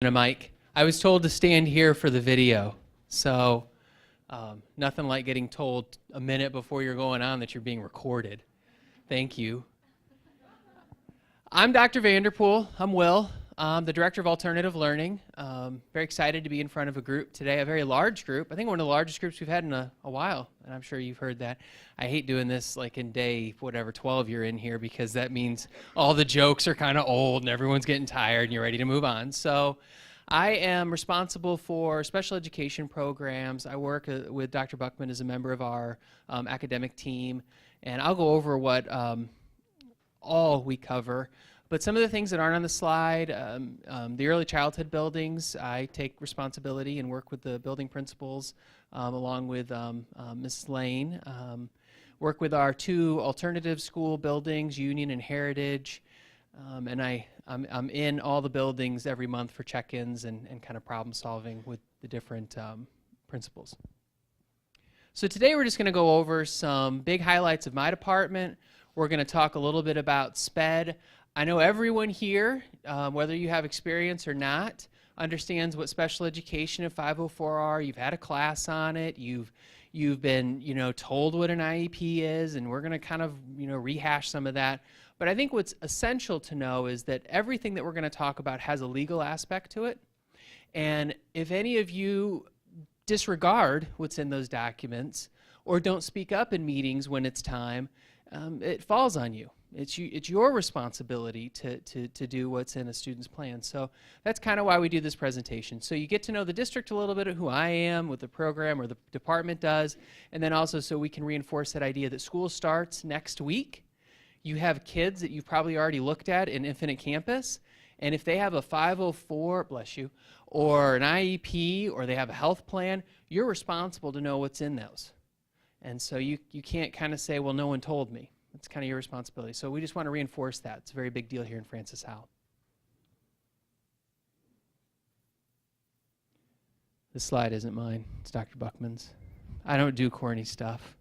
A mic. I was told to stand here for the video, so nothing like getting told a minute before you're going on that you're being recorded. Thank you. I'm Dr. Vanderpool. I'm Will. I'm the Director of Alternative Learning. Very excited to be in front of a group today, a very large group. I think one of the largest groups we've had in a while, and I'm sure you've heard that. I hate doing this like in day, 12 you're in here, because that means all the jokes are kind of old and everyone's getting tired and you're ready to move on. So I am responsible for special education programs. I work with Dr. Buckman as a member of our academic team, and I'll go over what all we cover. But some of the things that aren't on the slide, the early childhood buildings, I take responsibility and work with the building principals along with Mrs. Lane. Work with our two alternative school buildings, Union and Heritage. And I'm in all the buildings every month for check-ins and kind of problem solving with the different principals. So today we're just going to go over some big highlights of my department. We're going to talk a little bit about SPED. I know everyone here, whether you have experience or not, understands what special education and 504 are. You've had a class on it. You've been, told what an IEP is, and we're going to kind of, rehash some of that. But I think what's essential to know is that everything that we're going to talk about has a legal aspect to it. And if any of you disregard what's in those documents or don't speak up in meetings when it's time, it falls on you. It's your responsibility to do what's in a student's plan. So that's kind of why we do this presentation. So you get to know the district a little bit of who I am, what the program or the department does, and then also so we can reinforce that idea that school starts next week. You have kids that you've probably already looked at in Infinite Campus, and if they have a 504, bless you, or an IEP, or they have a health plan, you're responsible to know what's in those. And so you can't kind of say, well, no one told me. It's kind of your responsibility. So we just want to reinforce that. It's a very big deal here in Francis Howell. This slide isn't mine. It's Dr. Buckman's. I don't do corny stuff.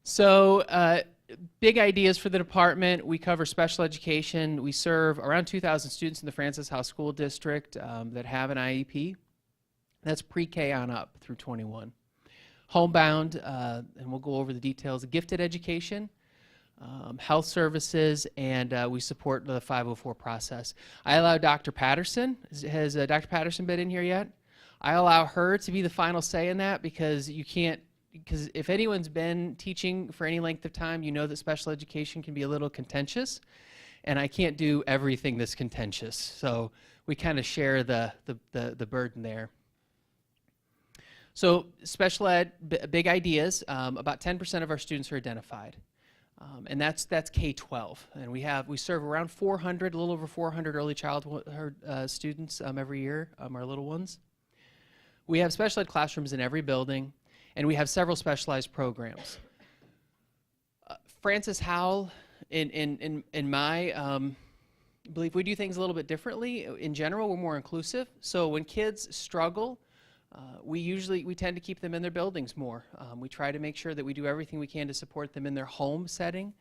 So big ideas for the department. We cover special education. We serve around 2,000 students in the Francis Howell School District that have an IEP. That's pre-K on up through 21. Homebound, and we'll go over the details, gifted education, health services, and we support the 504 process. I allow Dr. Patterson. Has Dr. Patterson been in here yet? I allow her to be the final say in that because because if anyone's been teaching for any length of time, you know that special education can be a little contentious, and I can't do everything that's contentious. So we kind of share the burden there. So special ed, big ideas, about 10% of our students are identified. And that's K-12. And we serve around 400, a little over 400 early childhood students every year, our little ones. We have special ed classrooms in every building, and we have several specialized programs. Francis Howell, in my belief, we do things a little bit differently. In general, we're more inclusive. So when kids struggle, we tend to keep them in their buildings more. We try to make sure that we do everything we can to support them in their home setting.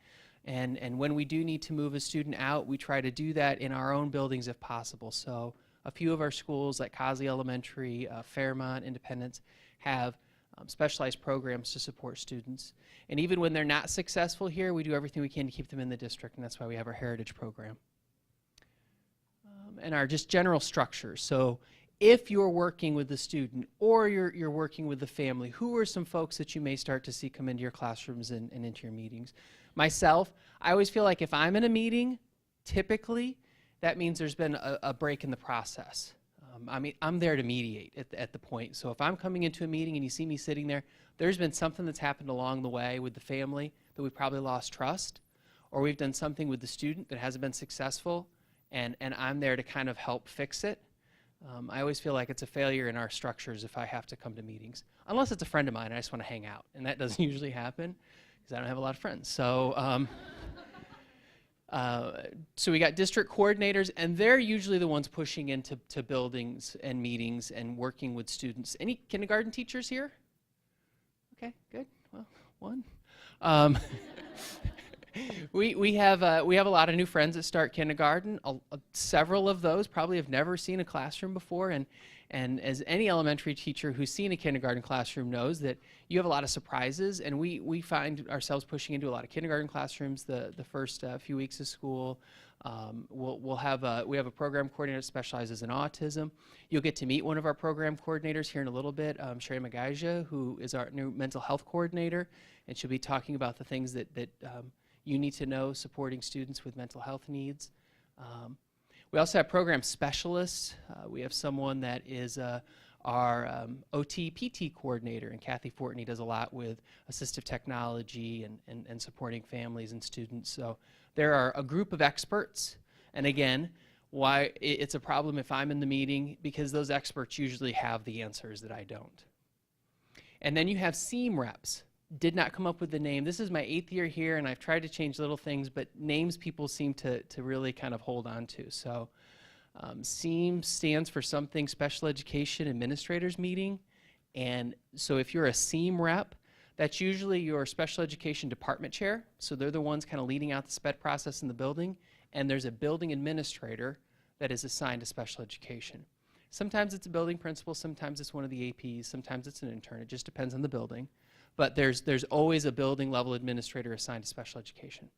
And when we do need to move a student out, we try to do that in our own buildings if possible. So a few of our schools like Cosley Elementary, Fairmont, Independence have specialized programs to support students. And even when they're not successful here, we do everything we can to keep them in the district, and that's why we have our Heritage program. And our just general structure. So if you're working with the student or you're working with the family, who are some folks that you may start to see come into your classrooms and into your meetings? Myself, I always feel like if I'm in a meeting, typically that means there's been a break in the process. I'm there to mediate at the point. So if I'm coming into a meeting and you see me sitting there, there's been something that's happened along the way with the family that we probably lost trust, or we've done something with the student that hasn't been successful, and I'm there to kind of help fix it. I always feel like it's a failure in our structures if I have to come to meetings, unless it's a friend of mine and I just want to hang out, and that doesn't usually happen because I don't have a lot of friends. So so we got district coordinators, and they're usually the ones pushing into buildings and meetings and working with students. Any kindergarten teachers here? Okay, good. Well, one. We have a lot of new friends that start kindergarten. Several of those probably have never seen a classroom before, and as any elementary teacher who's seen a kindergarten classroom knows that you have a lot of surprises, and we find ourselves pushing into a lot of kindergarten classrooms the first few weeks of school. We have a program coordinator that specializes in autism. You'll get to meet one of our program coordinators here in a little bit, Sherry Magaja, who is our new mental health coordinator, and she'll be talking about the things that you need to know supporting students with mental health needs. We also have program specialists. We have someone that is our OT PT coordinator, and Kathy Fortney does a lot with assistive technology and supporting families and students. So there are a group of experts, and again, why it's a problem if I'm in the meeting, because those experts usually have the answers that I don't. And then you have SEAM reps. Did not come up with the name. This is my 8th year here, and I've tried to change little things, but names people seem to really kind of hold on to. So SEAM stands for something Special Education Administrators Meeting, and so if you're a SEAM rep, that's usually your special education department chair, so they're the ones kind of leading out the SPED process in the building, and there's a building administrator that is assigned to special education. Sometimes it's a building principal, sometimes it's one of the APs, sometimes it's an intern. It just depends on the building. But there's always a building level administrator assigned to special education.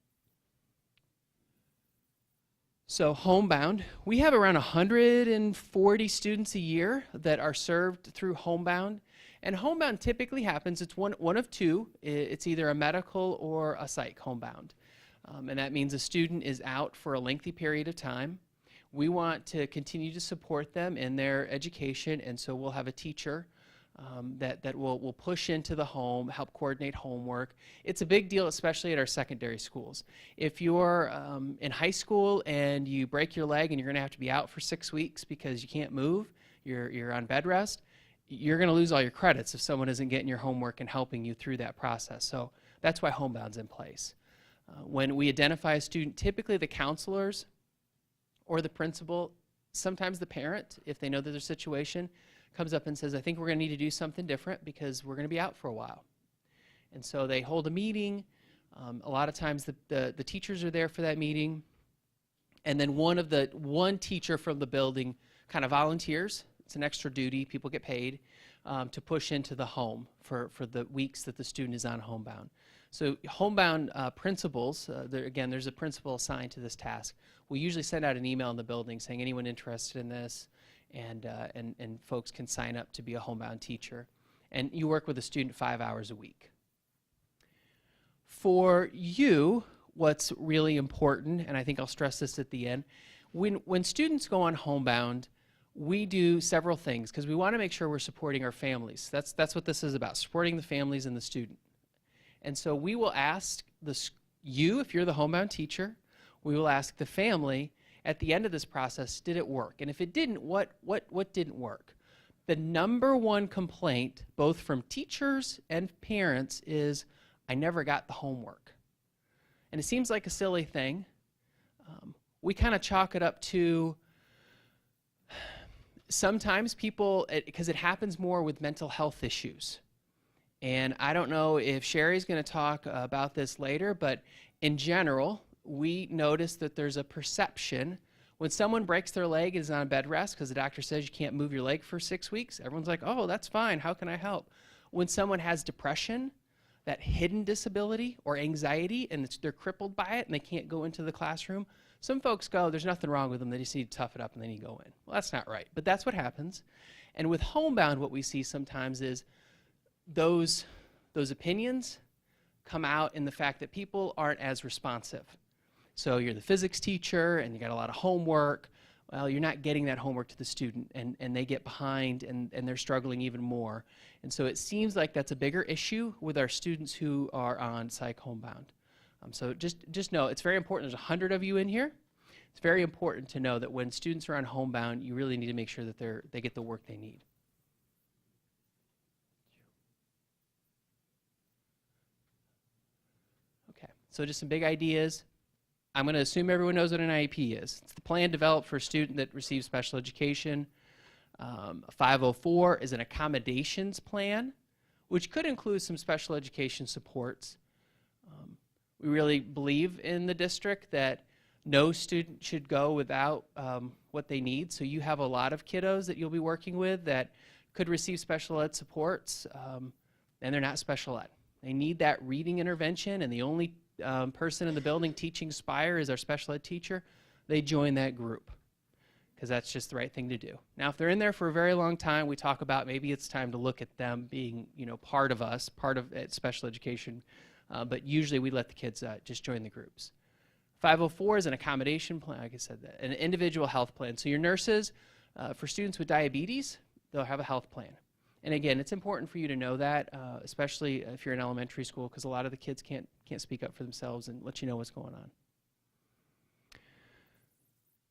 So Homebound, we have around 140 students a year that are served through Homebound. And Homebound typically happens, it's one of two. It's either a medical or a psych Homebound. And that means a student is out for a lengthy period of time. We want to continue to support them in their education, and so we'll have a teacher that will push into the home, help coordinate homework. It's a big deal, especially at our secondary schools. If you're in high school and you break your leg and you're going to have to be out for 6 weeks because you can't move, you're on bed rest, you're going to lose all your credits if someone isn't getting your homework and helping you through that process. So that's why Homebound's in place. When we identify a student, typically the counselors or the principal, sometimes the parent, if they know that their situation, comes up and says, I think we're going to need to do something different because we're going to be out for a while. And so they hold a meeting. A lot of times the teachers are there for that meeting. And then one teacher from the building kind of volunteers. It's an extra duty. People get paid to push into the home for the weeks that the student is on Homebound. So Homebound principals, again, there's a principal assigned to this task. We usually send out an email in the building saying anyone interested in this, and folks can sign up to be a Homebound teacher. And you work with a student 5 hours a week. For you, what's really important, and I think I'll stress this at the end, when students go on Homebound, we do several things because we want to make sure we're supporting our families. That's what this is about, supporting the families and the student. And so we will ask you, if you're the Homebound teacher, we will ask the family, at the end of this process, did it work? And if it didn't, what didn't work? The number one complaint, both from teachers and parents, is, I never got the homework. And it seems like a silly thing. We kind of chalk it up to sometimes people, because it happens more with mental health issues. And I don't know if Sherry's going to talk about this later, but in general, we notice that there's a perception when someone breaks their leg and is on bed rest because the doctor says you can't move your leg for 6 weeks, everyone's like, oh, that's fine, how can I help? When someone has depression, that hidden disability or anxiety, and they're crippled by it and they can't go into the classroom, some folks go, there's nothing wrong with them, they just need to tough it up and they need to go in. Well, that's not right, but that's what happens. And with Homebound, what we see sometimes is those opinions come out in the fact that people aren't as responsive. So you're the physics teacher and you got a lot of homework. Well, you're not getting that homework to the student, and they get behind and they're struggling even more. And so it seems like that's a bigger issue with our students who are on Psych Homebound. So just know, it's very important. There's 100 of you in here. It's very important to know that when students are on Homebound, you really need to make sure that they get the work they need. Okay, so just some big ideas. I'm going to assume everyone knows what an IEP is. It's the plan developed for a student that receives special education. 504 is an accommodations plan, which could include some special education supports. We really believe in the district that no student should go without what they need. So you have a lot of kiddos that you'll be working with that could receive special ed supports, and they're not special ed. They need that reading intervention, and the only person in the building teaching Spire is our special ed teacher. They join that group because that's just the right thing to do. Now, if they're in there for a very long time, we talk about maybe it's time to look at them being, part of us, part of special education, but usually we let the kids just join the groups. 504 is an accommodation plan, like I said, an individual health plan. So your nurses, for students with diabetes, they'll have a health plan. And again, it's important for you to know that, especially if you're in elementary school, because a lot of the kids can't speak up for themselves and let you know what's going on.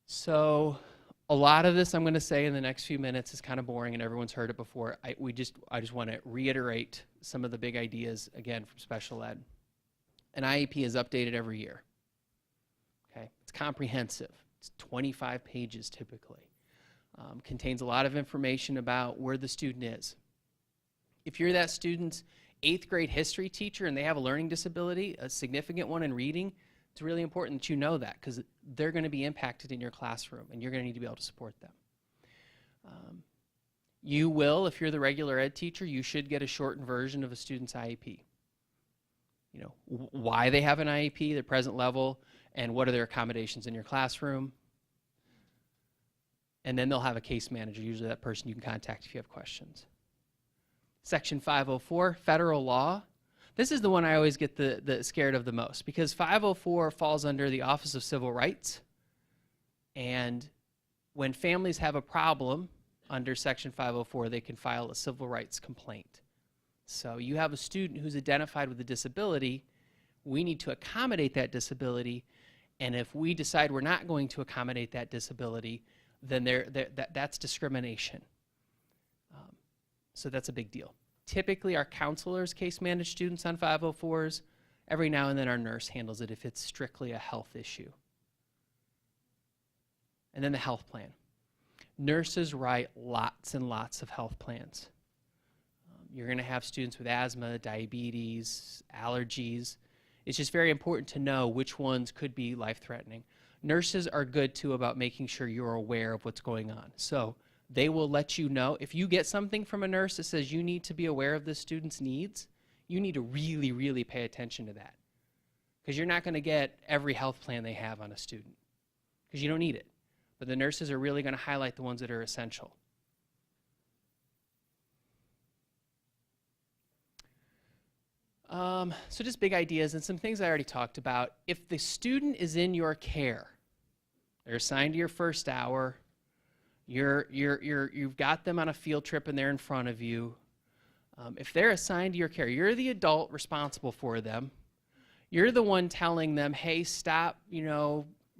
So a lot of this I'm going to say in the next few minutes is kind of boring and everyone's heard it before. I just want to reiterate some of the big ideas, again, from special ed. An IEP is updated every year. Okay? It's comprehensive. It's 25 pages typically. Contains a lot of information about where the student is. If you're that student's 8th grade history teacher and they have a learning disability, a significant one in reading, it's really important that you know that because they're going to be impacted in your classroom and you're going to need to be able to support them. You will, if you're the regular ed teacher, you should get a shortened version of a student's IEP. Why they have an IEP, their present level, and what are their accommodations in your classroom. And then they'll have a case manager, usually that person you can contact if you have questions. Section 504, federal law. This is the one I always get the scared of the most because 504 falls under the Office of Civil Rights. And when families have a problem under Section 504, they can file a civil rights complaint. So you have a student who's identified with a disability, we need to accommodate that disability, and if we decide we're not going to accommodate that disability, then that's discrimination. So that's a big deal. Typically, our counselors case manage students on 504s. Every now and then our nurse handles it if it's strictly a health issue. And then the health plan. Nurses write lots and lots of health plans. You're going to have students with asthma, diabetes, allergies. It's just very important to know which ones could be life-threatening. Nurses are good, too, about making sure you're aware of what's going on. So they will let you know. If you get something from a nurse that says you need to be aware of this student's needs, you need to really, really pay attention to that. Because you're not going to get every health plan they have on a student. Because you don't need it. But the nurses are really going to highlight the ones that are essential. So just big ideas and some things I already talked about. If the student is in your care, they're assigned to your first hour, you've got them on a field trip and they're in front of you. If they're assigned to your care, you're the adult responsible for them. You're the one telling them, hey, stop,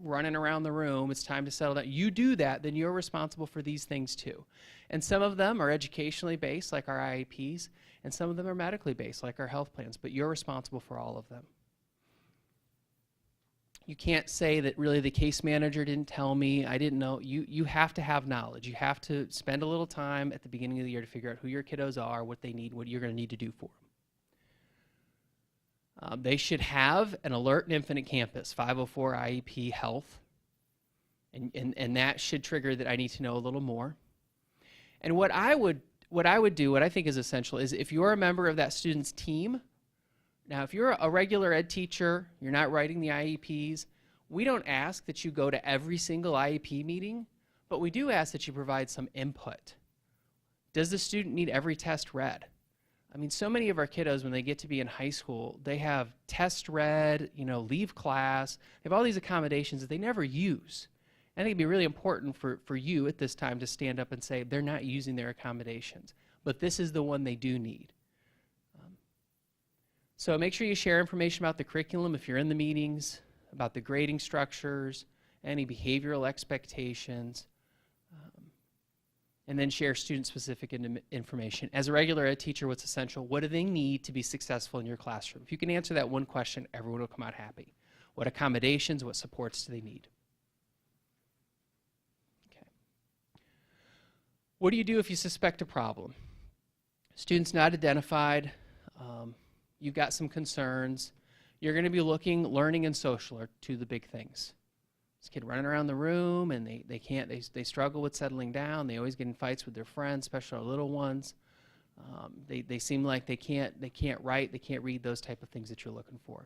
running around the room. It's time to settle down. You do that, then you're responsible for these things too. And some of them are educationally based, like our IEPs, and some of them are medically based, like our health plans, but you're responsible for all of them. You can't say that really the case manager didn't tell me, I didn't know. You have to have knowledge. You have to spend a little time at the beginning of the year to figure out who your kiddos are, what they need, what you're going to need to do for them. They should have an Alert and Infinite Campus, 504 IEP Health, and that should trigger that I need to know a little more. And what I would do, what I think is essential, is if you're a member of that student's team. Now, if you're a regular ed teacher, you're not writing the IEPs, we don't ask that you go to every single IEP meeting, but we do ask that you provide some input. Does the student need every test read? I mean, so many of our kiddos, when they get to be in high school, they have test read, leave class. They have all these accommodations that they never use. I think it'd be really important for you at this time to stand up and say they're not using their accommodations, but this is the one they do need. So make sure you share information about the curriculum if you're in the meetings, about the grading structures, any behavioral expectations, and then share student-specific information. As a regular ed teacher, what's essential? What do they need to be successful in your classroom? If you can answer that one question, everyone will come out happy. What accommodations, what supports do they need? Okay. What do you do if you suspect a problem? Students not identified, you've got some concerns, you're going to be looking, learning, and social are two of the big things. This kid running around the room, and they struggle with settling down. They always get in fights with their friends, especially our little ones. They seem like they can't write, they can't read, those type of things that you're looking for.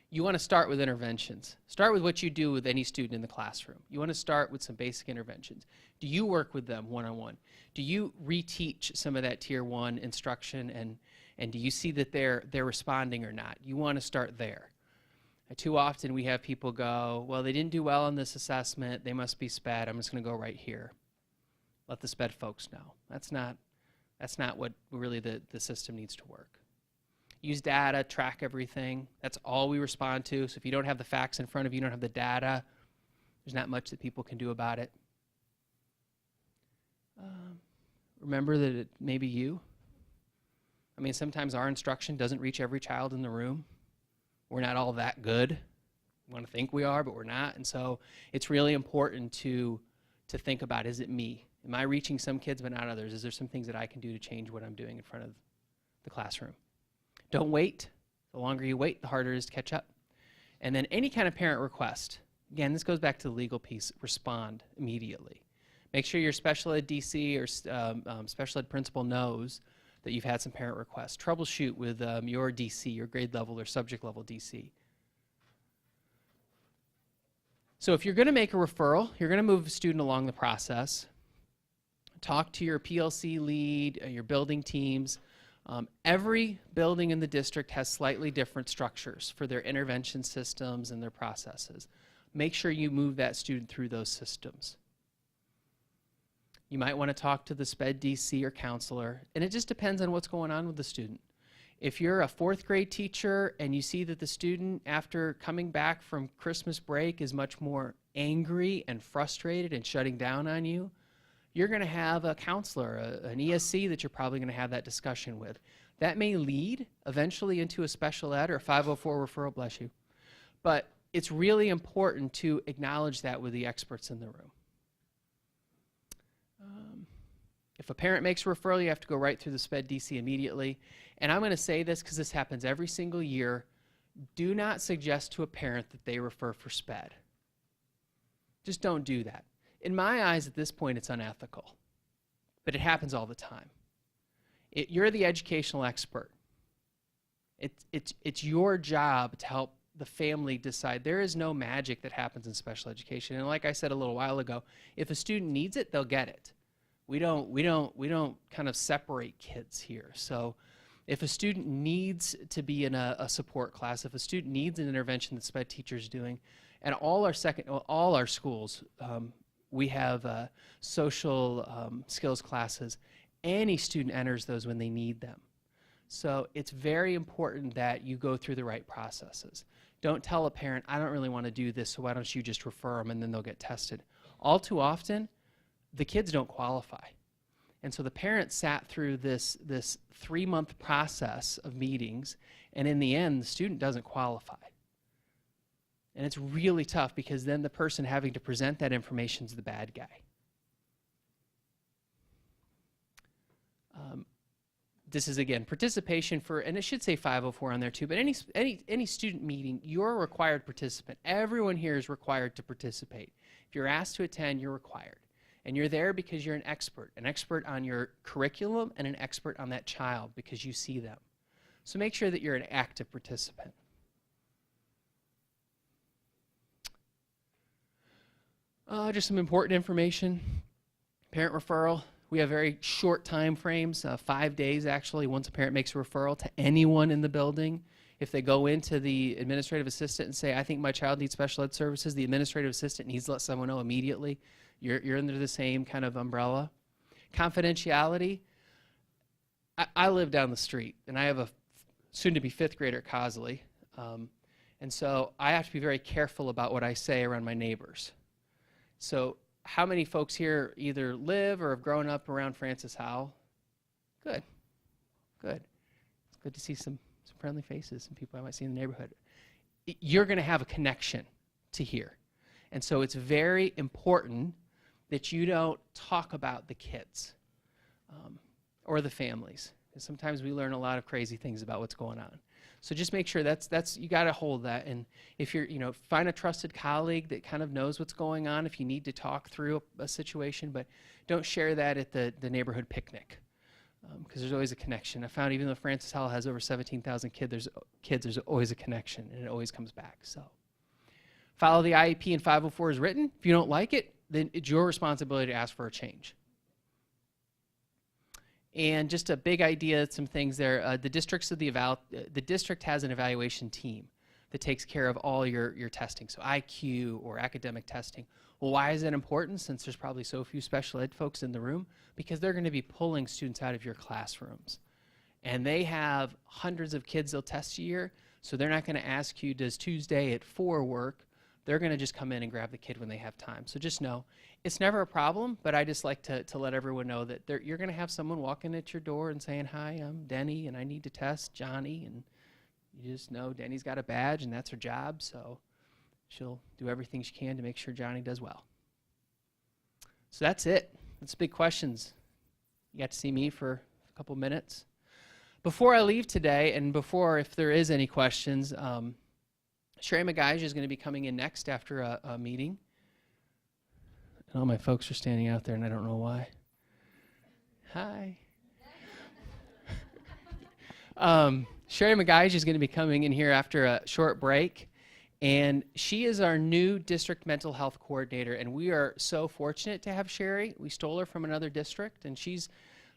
You want to start with interventions. Start with what you do with any student in the classroom. You want to start with some basic interventions. Do you work with them one-on-one? Do you reteach some of that Tier 1 instruction, and do you see that they're responding or not? You want to start there. Too often we have people go, well, they didn't do well on this assessment, they must be SPED, I'm just going to go right here. Let the SPED folks know. That's not what really the system needs to work. Use data, track everything. That's all we respond to. So if you don't have the facts in front of you, you don't have the data, there's not much that people can do about it. Remember that it may be you. I mean, sometimes our instruction doesn't reach every child in the room. We're not all that good. We want to think we are, but we're not. And so it's really important to think about, is it me? Am I reaching some kids but not others? Is there some things that I can do to change what I'm doing in front of the classroom? Don't wait. The longer you wait, the harder it is to catch up. And then any kind of parent request. Again, this goes back to the legal piece. Respond immediately. Make sure your special ed DC or special ed principal knows that you've had some parent requests. Troubleshoot with your DC, your grade level or subject level DC. So if you're going to make a referral, you're going to move a student along the process. Talk to your PLC lead, your building teams. Every building in the district has slightly different structures for their intervention systems and their processes. Make sure you move that student through those systems. You might want to talk to the SPED DC or counselor, and it just depends on what's going on with the student. If you're a 4th grade teacher and you see that the student, after coming back from Christmas break, is much more angry and frustrated and shutting down on you, you're going to have a counselor, an ESC that you're probably going to have that discussion with. That may lead eventually into a special ed or a 504 referral, bless you. But it's really important to acknowledge that with the experts in the room. If a parent makes a referral, you have to go right through the SPED DC immediately. And I'm going to say this because this happens every single year. Do not suggest to a parent that they refer for SPED. Just don't do that. In my eyes, at this point, it's unethical. But it happens all the time. You're the educational expert. It's your job to help the family decide. There is no magic that happens in special education. And like I said a little while ago, if a student needs it, they'll get it. We don't kind of separate kids here. So if a student needs to be in a support class, if a student needs an intervention that SPED teacher's doing, and all our schools, we have social skills classes. Any student enters those when they need them. So it's very important that you go through the right processes. Don't tell a parent, I don't really want to do this, so why don't you just refer them and then they'll get tested. All too often, the kids don't qualify. And so the parent sat through this 3-month process of meetings, and in the end, the student doesn't qualify. And it's really tough because then the person having to present that information is the bad guy. This is, again, participation for, and it should say 504 on there too, but any student meeting, you're a required participant. Everyone here is required to participate. If you're asked to attend, you're required. And you're there because you're an expert on your curriculum and an expert on that child because you see them. So make sure that you're an active participant. Just some important information. Parent referral. We have very short time frames, 5 days actually, once a parent makes a referral to anyone in the building. If they go into the administrative assistant and say, I think my child needs special ed services, the administrative assistant needs to let someone know immediately. You're under the same kind of umbrella. Confidentiality. I live down the street, and I have a soon-to-be 5th grader at Cosley. And so I have to be very careful about what I say around my neighbors. So how many folks here either live or have grown up around Francis Howell? Good. Good. It's good to see some friendly faces, some people I might see in the neighborhood. You're going to have a connection to here. And so it's very important that you don't talk about the kids or the families. Because sometimes we learn a lot of crazy things about what's going on. So just make sure that's you got to hold that. And if you're, find a trusted colleague that kind of knows what's going on if you need to talk through a situation, but don't share that at the neighborhood picnic, because there's always a connection. I found even though Francis Howell has over 17,000 kids, there's always a connection, and it always comes back. So follow the IEP and 504 as written. If you don't like it, then it's your responsibility to ask for a change. And just a big idea, some things there. The district has an evaluation team that takes care of all your testing, so IQ or academic testing. Well, why is that important since there's probably so few special ed folks in the room? Because they're going to be pulling students out of your classrooms. And they have hundreds of kids they'll test a year, so they're not going to ask you, does Tuesday at 4 work? They're going to just come in and grab the kid when they have time. So just know, it's never a problem, but I just like to let everyone know that you're going to have someone walking at your door and saying, hi, I'm Denny, and I need to test Johnny. And you just know Denny's got a badge, and that's her job, so she'll do everything she can to make sure Johnny does well. So that's it. That's big questions. You got to see me for a couple minutes. Before I leave today, and before if there is any questions, Sherry McGuige is going to be coming in next after a meeting. And all my folks are standing out there, and I don't know why. Hi. Sherry McGuige is going to be coming in here after a short break. And she is our new district mental health coordinator, and we are so fortunate to have Sherry. We stole her from another district, and she's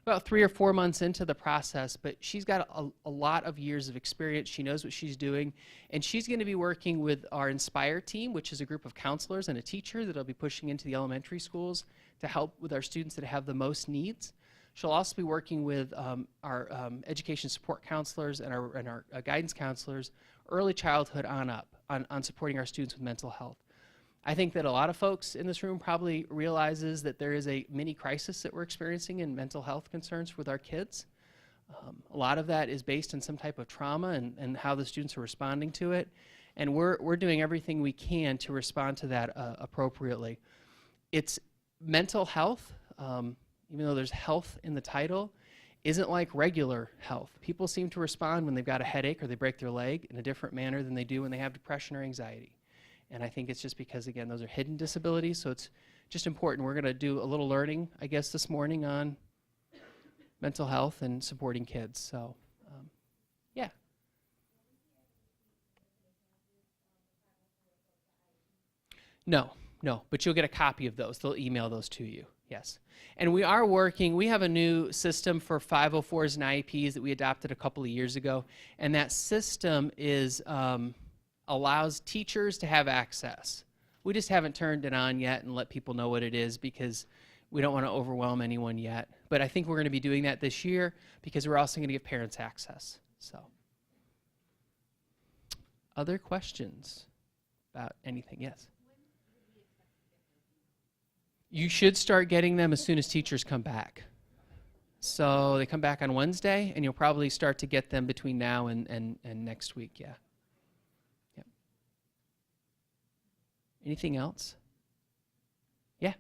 about 3 or 4 months into the process, but she's got a lot of years of experience. She knows what she's doing, and she's going to be working with our Inspire team, which is a group of counselors and a teacher that'll be pushing into the elementary schools to help with our students that have the most needs. She'll also be working with our education support counselors and our guidance counselors, early childhood on up, on supporting our students with mental health. I think that a lot of folks in this room probably realizes that there is a mini crisis that we're experiencing in mental health concerns with our kids. A lot of that is based on some type of trauma and how the students are responding to it. And we're doing everything we can to respond to that appropriately. It's mental health, even though there's health in the title, isn't like regular health. People seem to respond when they've got a headache or they break their leg in a different manner than they do when they have depression or anxiety. And I think it's just because, again, those are hidden disabilities, so it's just important. We're going to do a little learning, I guess, this morning on mental health and supporting kids. So, yeah. No, but you'll get a copy of those. They'll email those to you, yes. And we have a new system for 504s and IEPs that we adopted a couple of years ago, and that system is allows teachers to have access. We just haven't turned it on yet and let people know what it is because we don't want to overwhelm anyone yet. But I think we're going to be doing that this year because we're also going to give parents access. So, other questions about anything? Yes? You should start getting them as soon as teachers come back. So they come back on Wednesday, and you'll probably start to get them between now and next week, yeah. Yep. Anything else? Yeah.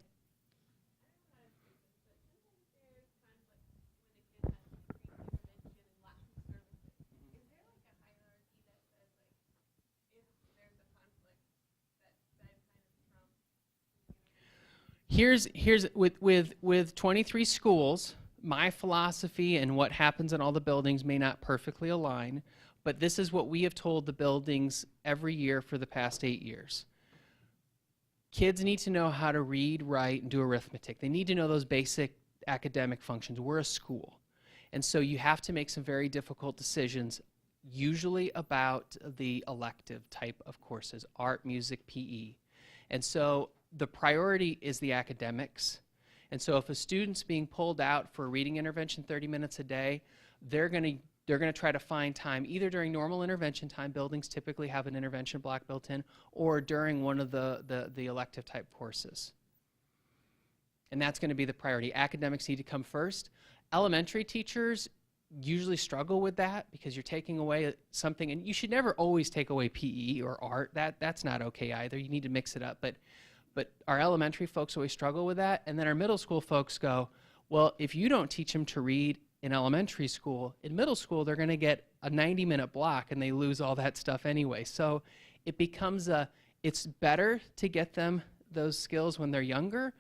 Here's with 23 schools, my philosophy and what happens in all the buildings may not perfectly align, but this is what we have told the buildings every year for the past 8 years. Kids need to know how to read, write, and do arithmetic. They need to know those basic academic functions. We're a school. And so you have to make some very difficult decisions, usually about the elective type of courses, art, music, PE. And so the priority is the academics. And so if a student's being pulled out for a reading intervention 30 minutes a day, they're going to try to find time either during normal intervention time, buildings typically have an intervention block built in, or during one of the elective type courses. And that's going to be the priority. Academics need to come first. Elementary teachers usually struggle with that because you're taking away something, and you should never always take away PE or art. That's not okay either. You need to mix it up. But our elementary folks always struggle with that, and then our middle school folks go, well, if you don't teach them to read in elementary school. In middle school, they're going to get a 90-minute block and they lose all that stuff anyway. So it becomes it's better to get them those skills when they're younger,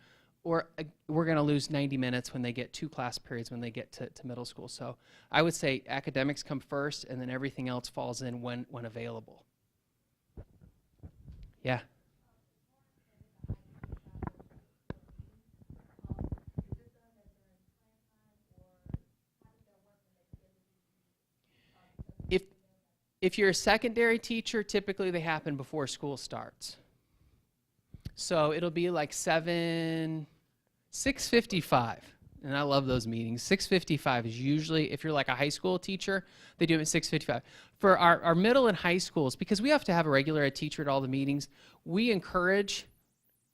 or we're going to lose 90 minutes when they get 2 class periods when they get to middle school. So I would say academics come first and then everything else falls in when available. Yeah. If you're a secondary teacher, typically they happen before school starts. So it'll be like 6:55, and I love those meetings. 6:55 is usually, if you're like a high school teacher, they do it at 6:55. For our middle and high schools, because we have to have a regular ed teacher at all the meetings, we encourage,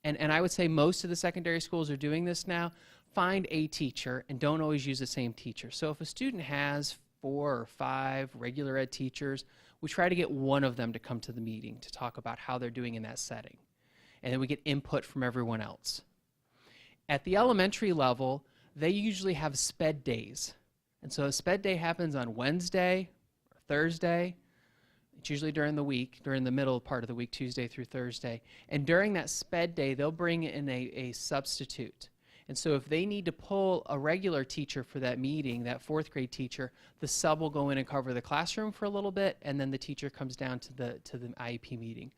and I would say most of the secondary schools are doing this now, find a teacher and don't always use the same teacher. So if a student has 4 or 5 regular ed teachers, we try to get one of them to come to the meeting to talk about how they're doing in that setting. And then we get input from everyone else. At the elementary level, they usually have SPED days. And so a SPED day happens on Wednesday or Thursday. It's usually during the week, during the middle part of the week, Tuesday through Thursday. And during that SPED day, they'll bring in a substitute. And so if they need to pull a regular teacher for that meeting, that 4th grade teacher, the sub will go in and cover the classroom for a little bit, and then the teacher comes down to the IEP meeting.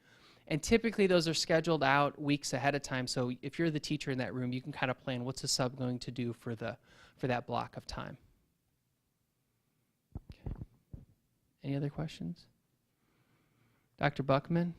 And typically those are scheduled out weeks ahead of time, so if you're the teacher in that room, you can kind of plan what's the sub going to do for that block of time. Okay. Any other questions? Dr. Buckman?